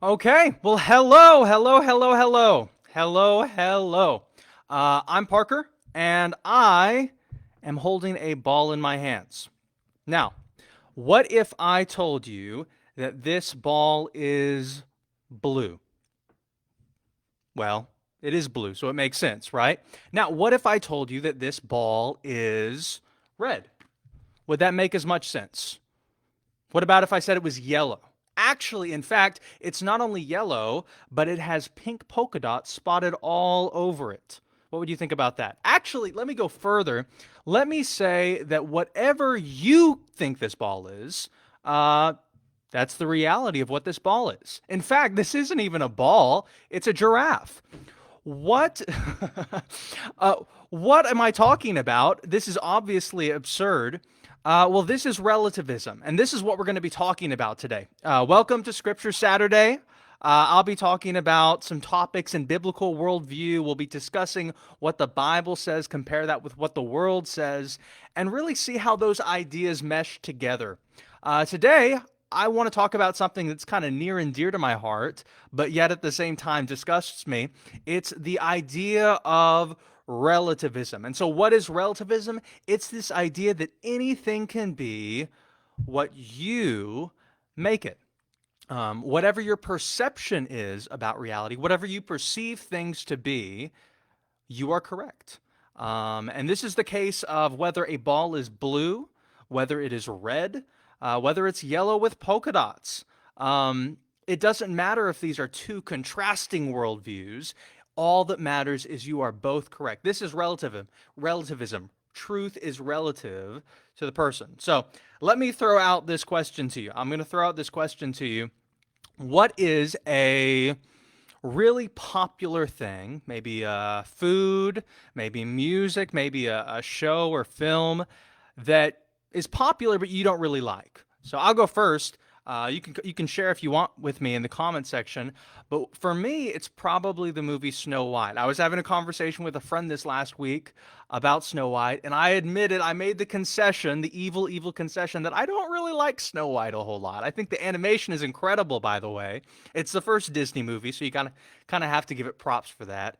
Okay, well, hello, hello, hello, hello, hello, hello. I'm Parker, and I am holding a ball in my hands. Now, what if I told you that this ball is blue? Well, it is blue, so it makes sense, right? Now, what if I told you that this ball is red? Would that make as much sense? What about if I said it was yellow? Actually, in fact, it's not only yellow, but it has pink polka dots spotted all over it. What would you think about that? Actually, let me go further. Let me say that whatever you think this ball is, uh, that's the reality of what this ball is. In fact, this isn't even a ball, it's a giraffe. What uh, what am I talking about? This is obviously absurd. Well, this is relativism, and this is what we're going to be talking about today. Welcome to Scripture Saturday. I'll be talking about some topics in biblical worldview. We'll be discussing what the Bible says, compare that with what the world says, and really see how those ideas mesh together. Today, I want to talk about something that's kind of near and dear to my heart, but yet at the same time disgusts me. It's the idea of relativism. And so, what is relativism? It's this idea that anything can be what you make it. Whatever your perception is about reality, whatever you perceive things to be, you are correct. And this is the case of whether a ball is blue, whether it is red, whether it's yellow with polka dots. It doesn't matter if these are two contrasting worldviews. All that matters is you are both correct. This is relativism. Truth is relative to the person. So let me throw out this question to you. I'm going to throw out this question to you. What is a really popular thing, maybe food, maybe music, maybe a show or film that is popular but you don't really like? So I'll go first. You can share if you want with me in the comment section. But for me, it's probably the movie Snow White. I was having a conversation with a friend this last week about Snow White, and I admitted I made the concession, the evil, evil concession, that I don't really like Snow White a whole lot. I think the animation is incredible, by the way. It's the first Disney movie, so you kind of have to give it props for that.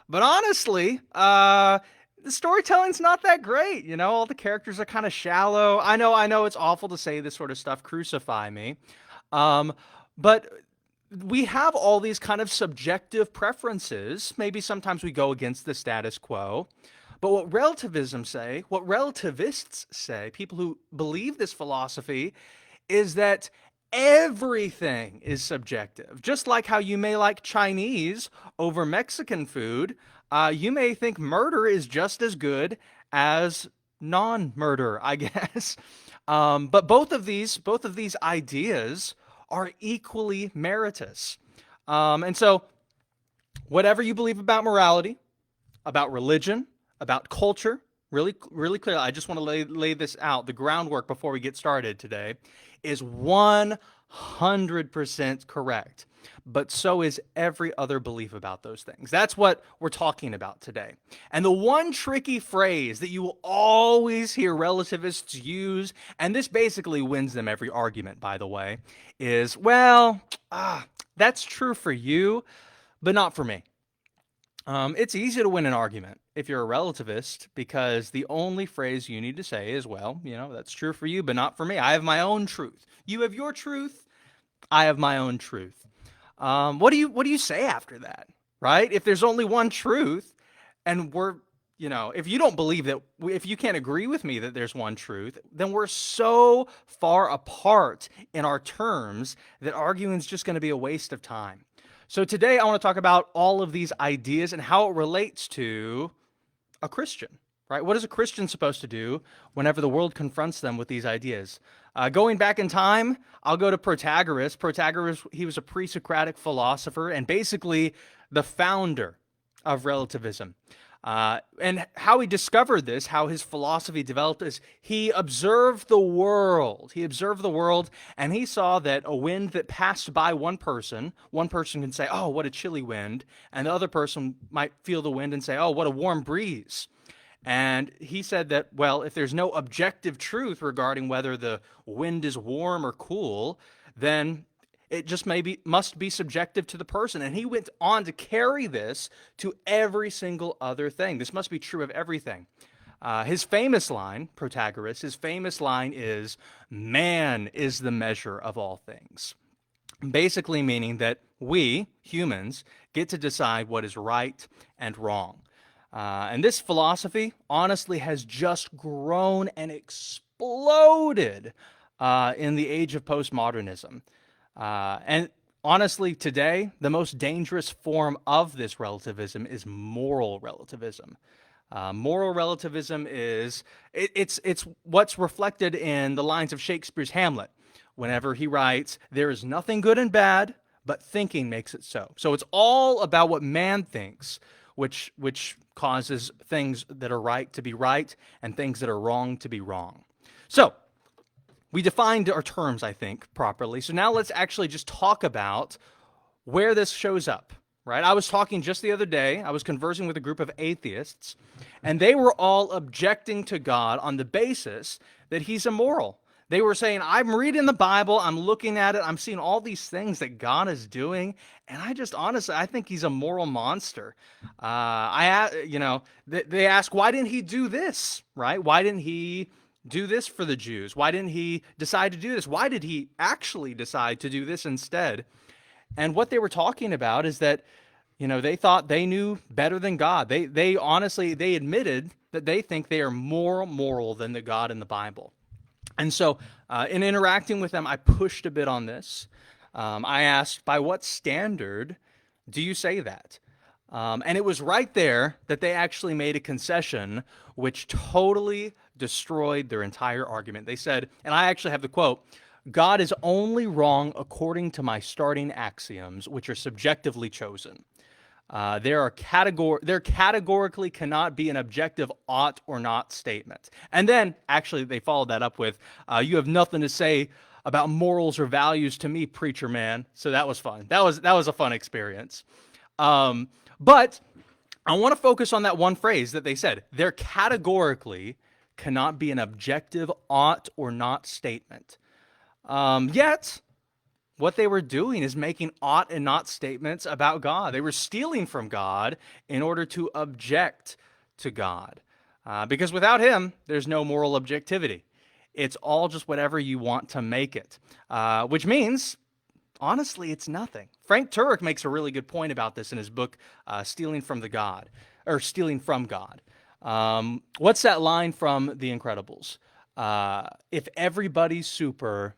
But honestly, the storytelling's not that great. You know, all the characters are kind of shallow. I know it's awful to say this sort of stuff. Crucify me. Um, but we have all these kind of subjective preferences. Maybe sometimes we go against the status quo. But what relativists say, people who believe this philosophy, is that everything is subjective. Just like how you may like Chinese over Mexican food, you may think murder is just as good as non-murder, I guess. But both of these ideas are equally meritorious. And so, whatever you believe about morality, about religion, about culture, really, really clearly, I just want to lay this out. The groundwork before we get started today is 100% correct. But so is every other belief about those things. That's what we're talking about today. And the one tricky phrase that you will always hear relativists use, and this basically wins them every argument, by the way, is, well, that's true for you, but not for me. It's easy to win an argument if you're a relativist because the only phrase you need to say is, well, that's true for you, but not for me. I have my own truth. You have your truth. I have my own truth. What do you say after that, right? If there's only one truth, and if you don't believe that, if you can't agree with me that there's one truth, then we're so far apart in our terms that arguing is just going to be a waste of time. So today I want to talk about all of these ideas and how it relates to a Christian, right? What is a Christian supposed to do whenever the world confronts them with these ideas? Going back in time, I'll go to Protagoras. Protagoras, he was a pre-Socratic philosopher and basically the founder of relativism. And how he discovered this, how his philosophy developed, is he observed the world. He observed the world, and he saw that a wind that passed by one person can say, "Oh, what a chilly wind," and the other person might feel the wind and say, "Oh, what a warm breeze." And he said that, well, if there's no objective truth regarding whether the wind is warm or cool, then It just must be subjective to the person. And he went on to carry this to every single other thing. This must be true of everything. His famous line, Protagoras, his famous line is, "Man is the measure of all things." Basically meaning that we, humans, get to decide what is right and wrong. And this philosophy, honestly, has just grown and exploded in the age of postmodernism. And honestly, today, the most dangerous form of this relativism is moral relativism. Moral relativism is it's what's reflected in the lines of Shakespeare's Hamlet, whenever he writes, "There is nothing good and bad, but thinking makes it so." So it's all about what man thinks, which causes things that are right to be right and things that are wrong to be wrong. So we defined our terms, I think, properly. So now let's actually just talk about where this shows up, right? I was talking just the other day, I was conversing with a group of atheists, and they were all objecting to God on the basis that he's immoral. They were saying, "I'm reading the Bible, I'm looking at it, I'm seeing all these things that God is doing, and I think he's a moral monster." They ask, why didn't he do this, right? Why didn't he do this for the Jews? Why didn't he decide to do this? Why did he actually decide to do this instead? And what they were talking about is that, they thought they knew better than God. They honestly, they admitted that they think they are more moral than the God in the Bible. And so in interacting with them, I pushed a bit on this. I asked, by what standard do you say that? And it was right there that they actually made a concession which totally destroyed their entire argument. They said, and I actually have the quote, "God is only wrong according to my starting axioms, which are subjectively chosen. There categorically cannot be an objective ought or not statement." And then, actually, they followed that up with, "You have nothing to say about morals or values to me, preacher man." So that was fun. That was a fun experience. But I want to focus on that one phrase that they said. There categorically cannot be an objective ought or not statement. Yet, what they were doing is making ought and not statements about God. They were stealing from God in order to object to God. Because without him, there's no moral objectivity. It's all just whatever you want to make it. Which means, honestly, it's nothing. Frank Turek makes a really good point about this in his book, Stealing from God. What's that line from The Incredibles? If everybody's super,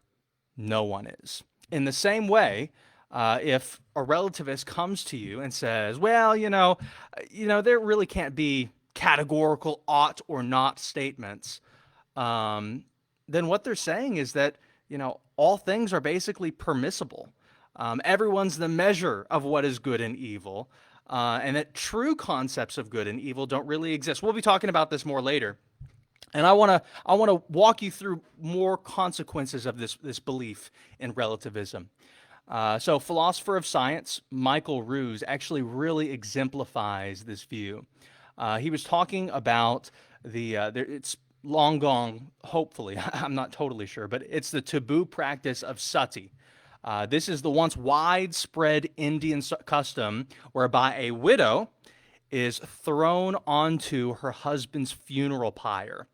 no one is. In the same way, if a relativist comes to you and says, "Well, there really can't be categorical ought or not statements," then what they're saying is that, all things are basically permissible. Everyone's the measure of what is good and evil, and that true concepts of good and evil don't really exist. We'll be talking about this more later. And I want to walk you through more consequences of this belief in relativism. So philosopher of science Michael Ruse actually really exemplifies this view. He was talking about it's long gone, hopefully, I'm not totally sure, but it's the taboo practice of sati. This is the once widespread Indian custom whereby a widow is thrown onto her husband's funeral pyre.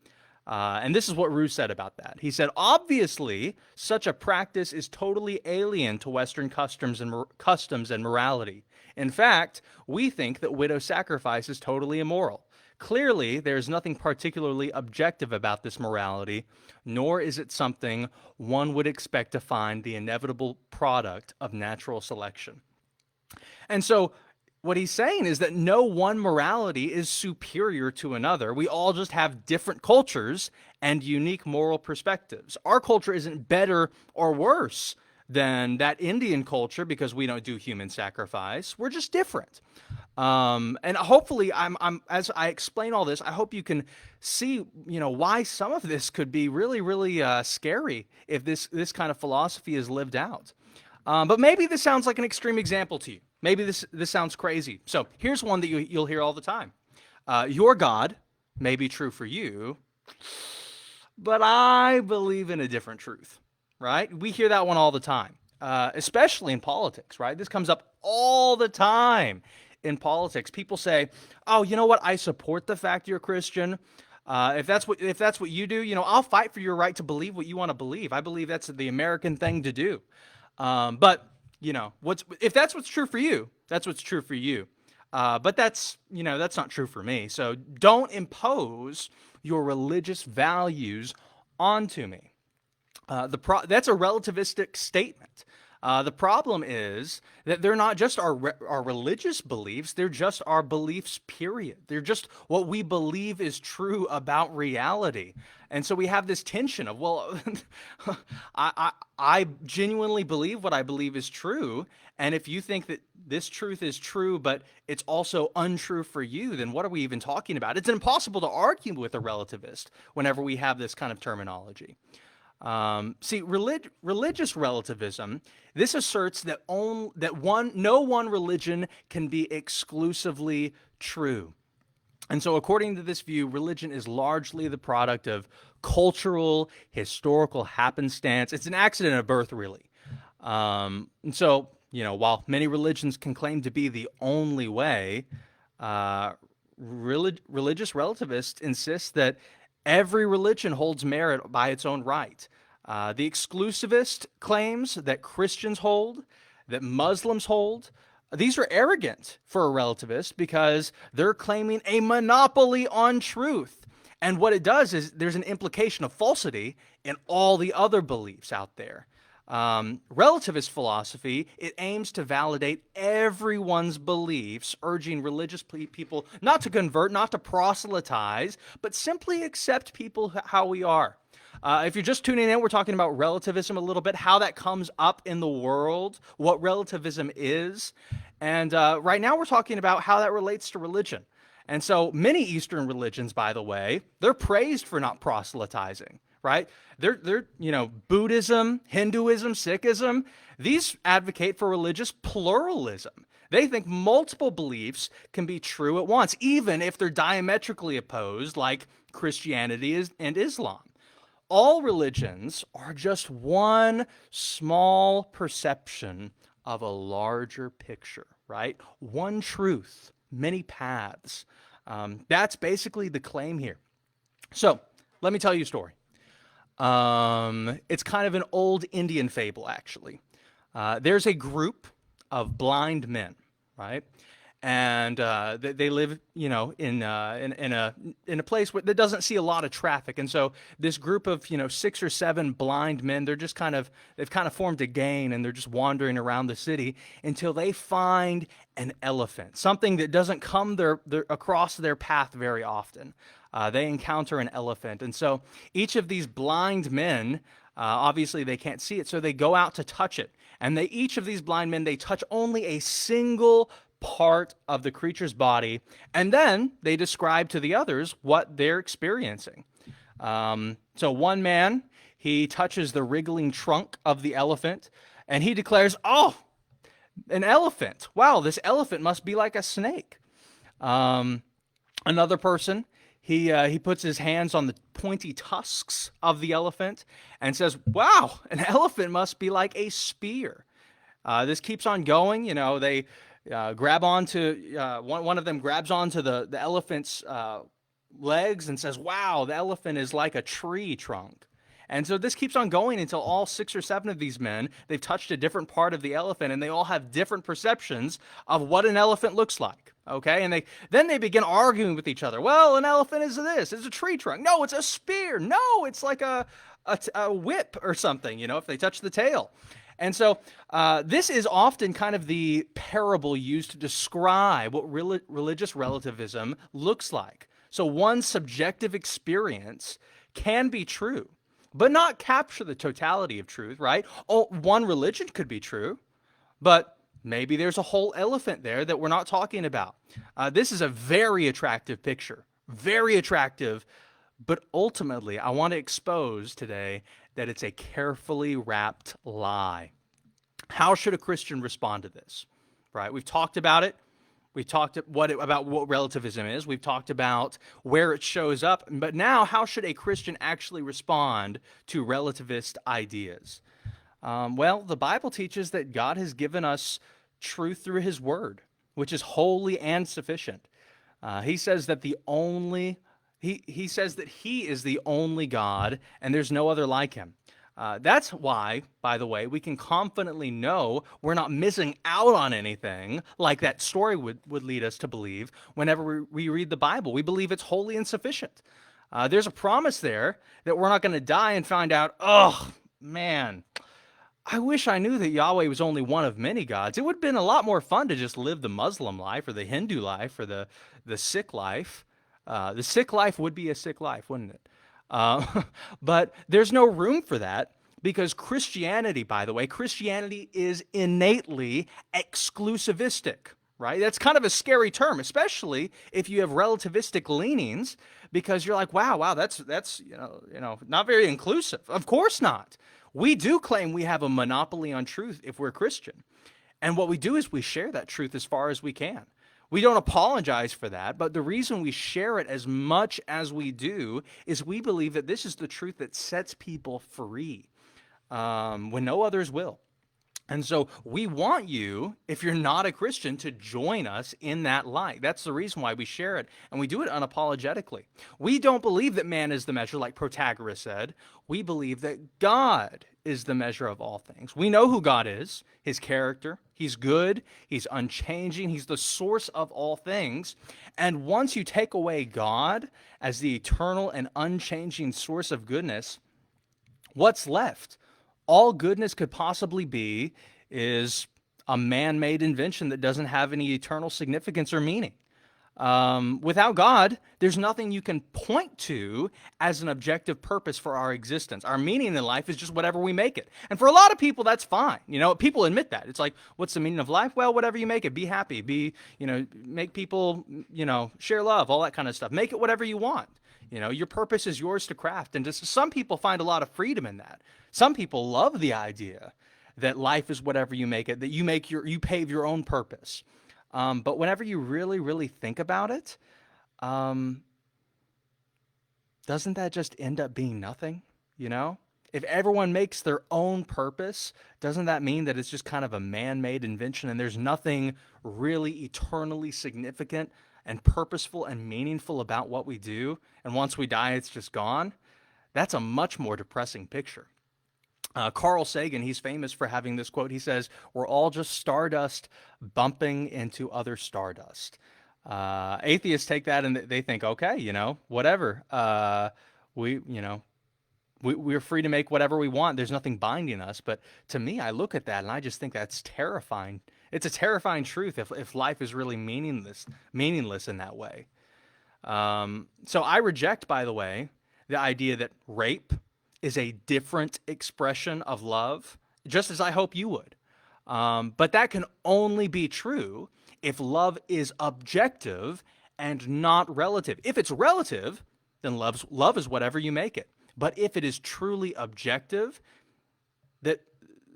And this is what Roos said about that. He said, "Obviously, such a practice is totally alien to Western customs and morality. In fact, we think that widow sacrifice is totally immoral. Clearly, there is nothing particularly objective about this morality, nor is it something one would expect to find the inevitable product of natural selection." And so what he's saying is that no one morality is superior to another. We all just have different cultures and unique moral perspectives. Our culture isn't better or worse than that Indian culture because we don't do human sacrifice. We're just different. And hopefully, as I explain all this, I hope you can see, why some of this could be really, really scary if this kind of philosophy is lived out. But maybe this sounds like an extreme example to you. Maybe this sounds crazy. So here's one that you'll hear all the time. Your God may be true for you, but I believe in a different truth, right? We hear that one all the time. especially in politics, right? This comes up all the time in politics. People say, "Oh, you know what? I support the fact you're a Christian. If that's what you do, I'll fight for your right to believe what you want to believe. I believe that's the American thing to do. But what's if that's what's true for you, that's what's true for you. But that's not true for me. So don't impose your religious values onto me." That's a relativistic statement. The problem is that they're not just our religious beliefs, they're just our beliefs, period. They're just what we believe is true about reality. And so we have this tension of, well, I genuinely believe what I believe is true. And if you think that this truth is true, but it's also untrue for you, then what are we even talking about? It's impossible to argue with a relativist whenever we have this kind of terminology. See, religious relativism, this asserts that no one religion can be exclusively true. And so according to this view, religion is largely the product of cultural, historical happenstance. It's an accident of birth, really. And so, while many religions can claim to be the only way, religious relativists insist that every religion holds merit by its own right. The exclusivist claims that Christians hold, that Muslims hold, these are arrogant for a relativist because they're claiming a monopoly on truth. And what it does is there's an implication of falsity in all the other beliefs out there. Relativist philosophy, it aims to validate everyone's beliefs, urging religious people not to convert, not to proselytize, but simply accept people how we are. If you're just tuning in, we're talking about relativism a little bit, how that comes up in the world, what relativism is. And right now we're talking about how that relates to religion. And so many Eastern religions, by the way, they're praised for not proselytizing, right? They're Buddhism, Hinduism, Sikhism, these advocate for religious pluralism. They think multiple beliefs can be true at once, even if they're diametrically opposed, like Christianity and Islam. All religions are just one small perception of a larger picture, right? One truth, many paths. That's basically the claim here. So let me tell you a story. It's kind of an old Indian fable, actually. There's a group of blind men, right? And they live, in a place that doesn't see a lot of traffic. And so this group of 6 or 7 blind men, they've kind of formed a gang, and they're just wandering around the city until they find an elephant, something that doesn't come across their path very often. They encounter an elephant, and so each of these blind men, obviously they can't see it, so they go out to touch it. And each of these blind men, they touch only a single part of the creature's body, and then they describe to the others what they're experiencing. So one man, he touches the wriggling trunk of the elephant, and he declares, "Oh, an elephant. Wow, this elephant must be like a snake." Another person, he puts his hands on the pointy tusks of the elephant and says, "Wow, an elephant must be like a spear." This keeps on going. They grab onto one of them grabs onto the elephant's legs and says, "Wow, the elephant is like a tree trunk." And so this keeps on going until all 6 or 7 of these men, they've touched a different part of the elephant, and they all have different perceptions of what an elephant looks like. Okay, and then they begin arguing with each other. Well, an elephant is this. It's a tree trunk. No, it's a spear. No, it's like a whip or something, if they touch the tail. And so this is often kind of the parable used to describe what religious relativism looks like. So one subjective experience can be true, but not capture the totality of truth, right? One religion could be true, but maybe there's a whole elephant there that we're not talking about. This is a very attractive picture, very attractive, but ultimately I want to expose today that it's a carefully wrapped lie. How should a Christian respond to this? Right? We've talked about it. We talked about what relativism is. We've talked about where it shows up. But now, how should a Christian actually respond to relativist ideas? Well, the Bible teaches that God has given us truth through his word, which is holy and sufficient. He says that he says that he is the only God and there's no other like him. That's why, by the way, we can confidently know we're not missing out on anything like that story would lead us to believe whenever we read the Bible. We believe it's holy and sufficient. There's a promise there that we're not going to die and find out, oh, man, I wish I knew that Yahweh was only one of many gods. It would have been a lot more fun to just live the Muslim life or the Hindu life or the Sikh life. The Sikh life would be a sick life, wouldn't it? But there's no room for that because Christianity, by the way, Christianity is innately exclusivistic, right? That's kind of a scary term, especially if you have relativistic leanings, because you're like, wow, that's not very inclusive. Of course not. We do claim we have a monopoly on truth if we're Christian. And what we do is we share that truth as far as we can. We don't apologize for that, but the reason we share it as much as we do is we believe that this is the truth that sets people free when no others will. And so we want you, if you're not a Christian, to join us in that light. That's the reason why we share it, and we do it unapologetically. We don't believe that man is the measure, like Protagoras said. We believe that God is the measure of all things. We know who God is, his character. He's good, he's unchanging, he's the source of all things. And once you take away God as the eternal and unchanging source of goodness, what's left? All goodness could possibly be is a man-made invention that doesn't have any eternal significance or meaning. Without God, there's nothing you can point to as an objective purpose for our existence. Our meaning in life is just whatever we make it. And for a lot of people, that's fine. People admit that. It's like, what's the meaning of life? Well, whatever you make it. Be happy. Make people, share love, all that kind of stuff. Make it whatever you want. Your purpose is yours to craft. And just, some people find a lot of freedom in that. Some people love the idea that life is whatever you make it, that you pave your own purpose. But whenever you really, really think about it, doesn't that just end up being nothing? If everyone makes their own purpose, doesn't that mean that it's just kind of a man-made invention and there's nothing really eternally significant and purposeful and meaningful about what we do? And once we die, it's just gone? That's a much more depressing picture. Carl Sagan, he's famous for having this quote. He says, "We're all just stardust bumping into other stardust." Atheists take that and they think, okay, whatever. We're free to make whatever we want. There's nothing binding us. But to me, I look at that and I just think that's terrifying. It's a terrifying truth if life is really meaningless in that way. So I reject, by the way, the idea that rape is a different expression of love, just as I hope you would. But that can only be true if love is objective and not relative. If it's relative, then love is whatever you make it. But if it is truly objective,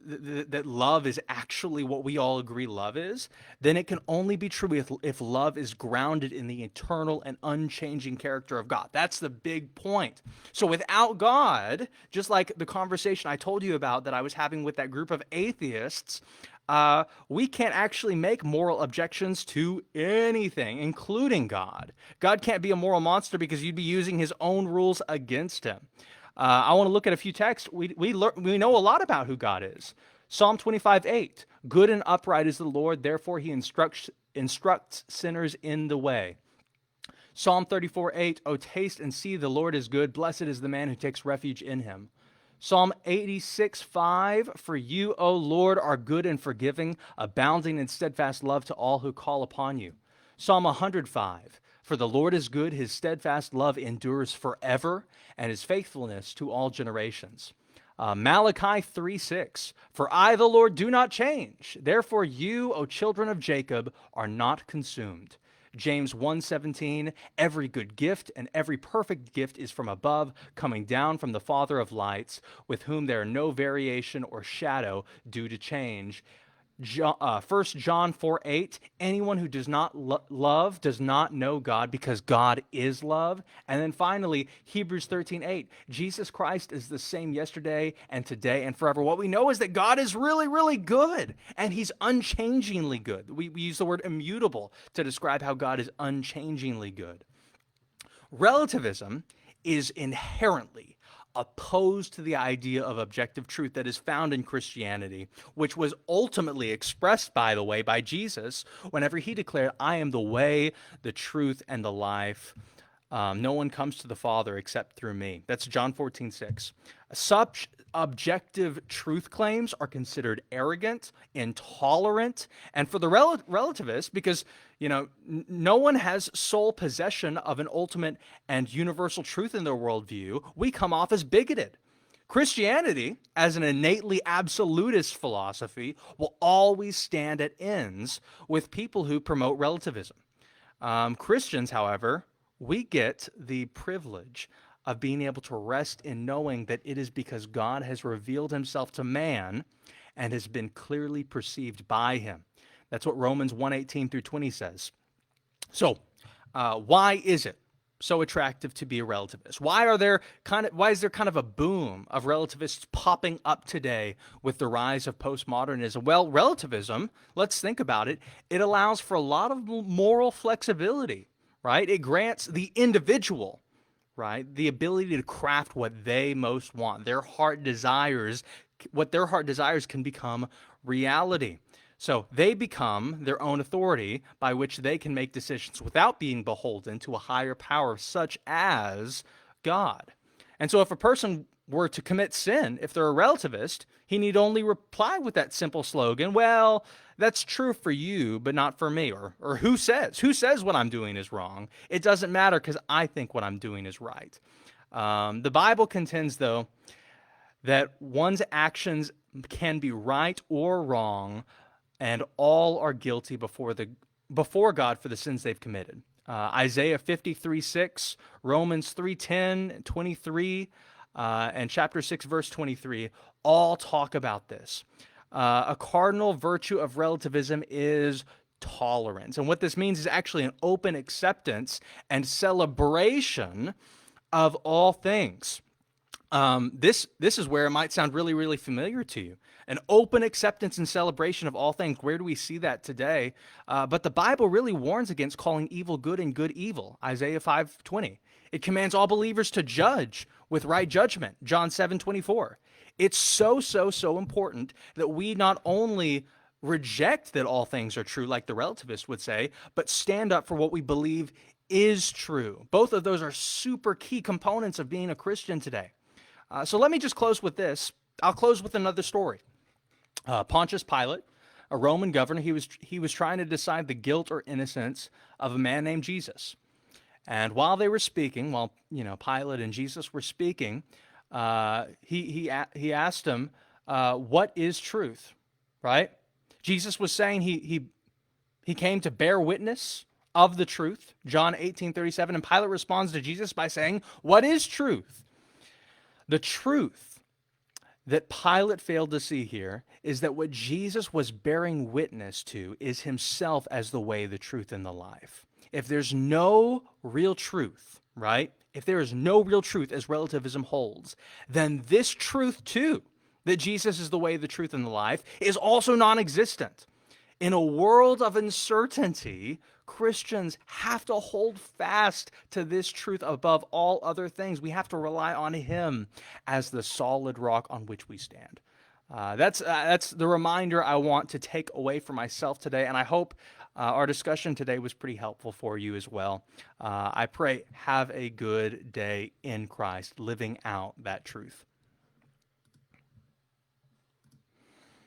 that love is actually what we all agree love is, then it can only be true if love is grounded in the eternal and unchanging character of God. That's the big point. So without God, just like the conversation I told you about that I was having with that group of atheists, we can't actually make moral objections to anything, including God. God can't be a moral monster because you'd be using his own rules against him. I want to look at a few texts. We know a lot about who God is. Psalm 25:8, good and upright is the Lord, therefore he instructs sinners in the way. Psalm 34:8, oh, taste and see the Lord is good, blessed is the man who takes refuge in him. Psalm 86:5, for you, O Lord, are good and forgiving, abounding in steadfast love to all who call upon you. Psalm 105, for the Lord is good, his steadfast love endures forever, and his faithfulness to all generations. Malachi 3:6, for I, the Lord, do not change. Therefore you, O children of Jacob, are not consumed. James 1:17, every good gift and every perfect gift is from above, coming down from the Father of lights, with whom there are no variation or shadow due to change. 1 John 4:8, anyone who does not love does not know God because God is love. And then finally, Hebrews 13:8, Jesus Christ is the same yesterday and today and forever. What we know is that God is really, really good, and he's unchangingly good. We use the word immutable to describe how God is unchangingly good. Relativism is inherently opposed to the idea of objective truth that is found in Christianity, which was ultimately expressed, by the way, by Jesus whenever he declared, I am the way, the truth, and the life. No one comes to the Father except through me. That's John 14:6. Such objective truth claims are considered arrogant, intolerant, and for the relativist, because no one has sole possession of an ultimate and universal truth in their worldview, we come off as bigoted. Christianity, as an innately absolutist philosophy, will always stand at ends with people who promote relativism. Christians, however, we get the privilege of being able to rest in knowing that it is because God has revealed himself to man and has been clearly perceived by him. That's what Romans 1:18-20 says. So, why is it so attractive to be a relativist? Why is there kind of a boom of relativists popping up today with the rise of postmodernism? Well, relativism, let's think about it. It allows for a lot of moral flexibility, right? It grants the individual, right, the ability to craft what they most want. What their heart desires can become reality. So they become their own authority by which they can make decisions without being beholden to a higher power such as God. And so if a person were to commit sin, if they're a relativist, he need only reply with that simple slogan, well, that's true for you, but not for me. Or who says what I'm doing is wrong? It doesn't matter because I think what I'm doing is right. The Bible contends, though, that one's actions can be right or wrong, and all are guilty before God for the sins they've committed. Isaiah 53:6, Romans 3:10, 23, and chapter 6, verse 23 all talk about this. A cardinal virtue of relativism is tolerance. And what this means is actually an open acceptance and celebration of all things. This is where it might sound really, really familiar to you. An open acceptance and celebration of all things. Where do we see that today? But the Bible really warns against calling evil good and good evil. Isaiah 5:20. It commands all believers to judge with right judgment. John 7:24. It's so important that we not only reject that all things are true, like the relativist would say, but stand up for what we believe is true. Both of those are super key components of being a Christian today. So let me just close with this. I'll close with another story. Pontius Pilate, a Roman governor, he was trying to decide the guilt or innocence of a man named Jesus. And while they were speaking, while Pilate and Jesus were speaking, he asked him, "What is truth?" Right? Jesus was saying he came to bear witness of the truth. John 18:37, and Pilate responds to Jesus by saying, "What is truth?" The truth that Pilate failed to see here is that what Jesus was bearing witness to is himself as the way, the truth, and the life. If there's no real truth, right? If there is no real truth as relativism holds, then this truth too, that Jesus is the way, the truth, and the life, is also non-existent. In a world of uncertainty, Christians have to hold fast to this truth above all other things. We have to rely on him as the solid rock on which we stand. That's the reminder I want to take away for myself today, and I hope our discussion today was pretty helpful for you as well. I pray have a good day in Christ, living out that truth.